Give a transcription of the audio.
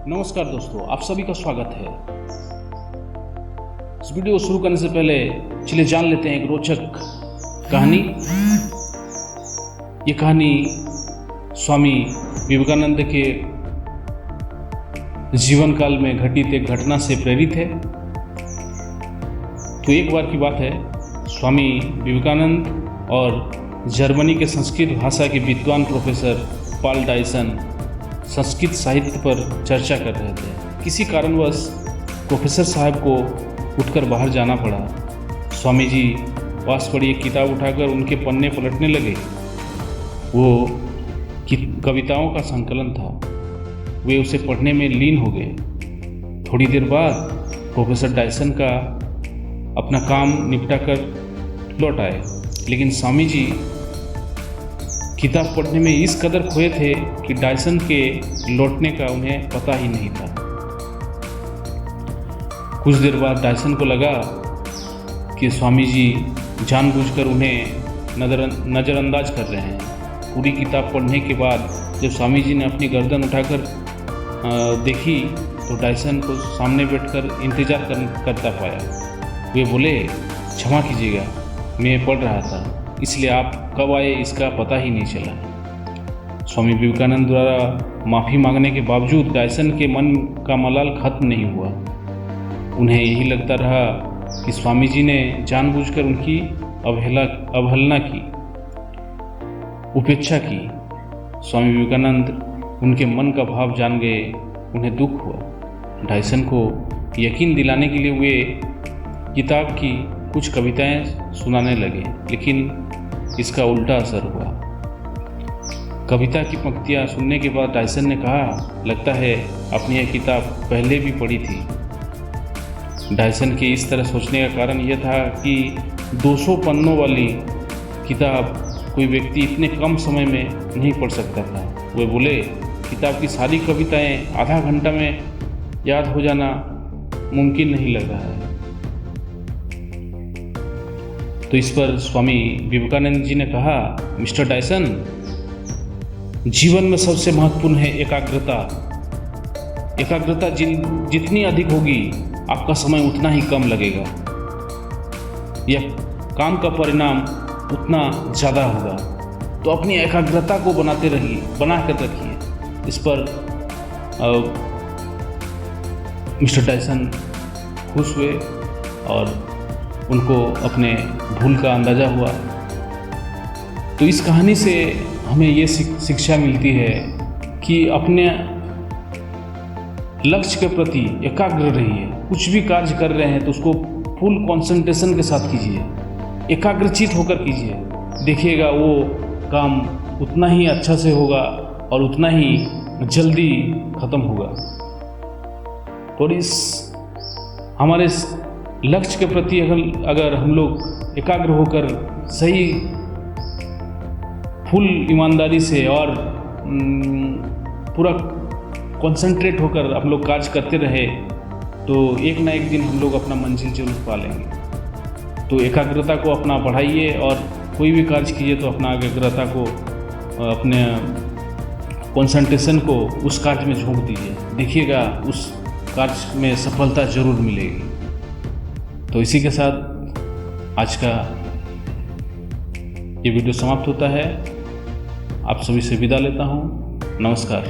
नमस्कार दोस्तों, आप सभी का स्वागत है। इस वीडियो को शुरू करने से पहले चलिए जान लेते हैं एक रोचक कहानी। ये कहानी स्वामी विवेकानंद के जीवन काल में घटित एक घटना से प्रेरित है। तो एक बार की बात है, स्वामी विवेकानंद और जर्मनी के संस्कृत भाषा के विद्वान प्रोफेसर पॉल डायसन संस्कृत साहित्य पर चर्चा कर रहे थे। किसी कारणवश प्रोफेसर साहब को उठकर बाहर जाना पड़ा। स्वामी जी पास पड़ी एक किताब उठाकर उनके पन्ने पलटने लगे। वो कविताओं का संकलन था। वे उसे पढ़ने में लीन हो गए। थोड़ी देर बाद प्रोफेसर डायसन का अपना काम निपटा कर लौट आए, लेकिन स्वामी जी किताब पढ़ने में इस कदर खोए थे कि डायसन के लौटने का उन्हें पता ही नहीं था। कुछ देर बाद डायसन को लगा कि स्वामी जी जानबूझकर उन्हें नज़रअंदाज कर रहे हैं। पूरी किताब पढ़ने के बाद जब स्वामी जी ने अपनी गर्दन उठाकर देखी तो डायसन को सामने बैठकर इंतजार करता पाया। वे बोले, क्षमा कीजिएगा, मैं पढ़ रहा था, इसलिए आप कब आए इसका पता ही नहीं चला। स्वामी विवेकानंद द्वारा माफ़ी मांगने के बावजूद डायसन के मन का मलाल खत्म नहीं हुआ। उन्हें यही लगता रहा कि स्वामी जी ने जानबूझकर उनकी अवहेलना की, उपेक्षा की। स्वामी विवेकानंद उनके मन का भाव जान गए। उन्हें दुख हुआ। डायसन को यकीन दिलाने के लिए वे किताब की कुछ कविताएं सुनाने लगे, लेकिन इसका उल्टा असर हुआ। कविता की पंक्तियां सुनने के बाद डायसन ने कहा, लगता है आपने यह किताब पहले भी पढ़ी थी। डायसन के इस तरह सोचने का कारण यह था कि 200 पन्नों वाली किताब कोई व्यक्ति इतने कम समय में नहीं पढ़ सकता था। वे बोले, किताब की सारी कविताएं आधा घंटा में याद हो जाना मुमकिन नहीं लग रहा है। तो इस पर स्वामी विवेकानंद जी ने कहा, मिस्टर डायसन, जीवन में सबसे महत्वपूर्ण है एकाग्रता। एकाग्रता जितनी अधिक होगी आपका समय उतना ही कम लगेगा। यह काम का परिणाम उतना ज़्यादा होगा। तो अपनी एकाग्रता को बना कर रखिए। इस पर मिस्टर डायसन खुश हुए और उनको अपने भूल का अंदाज़ा हुआ। तो इस कहानी से हमें ये शिक्षा मिलती है कि अपने लक्ष्य के प्रति एकाग्र रहिए। कुछ भी कार्य कर रहे हैं तो उसको फुल कंसंट्रेशन के साथ कीजिए, एकाग्रचित होकर कीजिए। देखिएगा वो काम उतना ही अच्छा से होगा और उतना ही जल्दी ख़त्म होगा। तो इस हमारे लक्ष्य के प्रति अगर हम लोग एकाग्र होकर सही फुल ईमानदारी से और पूरा कंसंट्रेट होकर हम लोग कार्य करते रहे तो एक ना एक दिन हम लोग अपना मंजिल जरूर पा लेंगे। तो एकाग्रता को अपना बढ़ाइए और कोई भी कार्य कीजिए तो अपना एकाग्रता को, अपने कंसंट्रेशन को उस कार्य में झोंक दीजिए। देखिएगा उस कार्य में सफलता जरूर मिलेगी। तो इसी के साथ आज का ये वीडियो समाप्त होता है। आप सभी से विदा लेता हूँ। नमस्कार।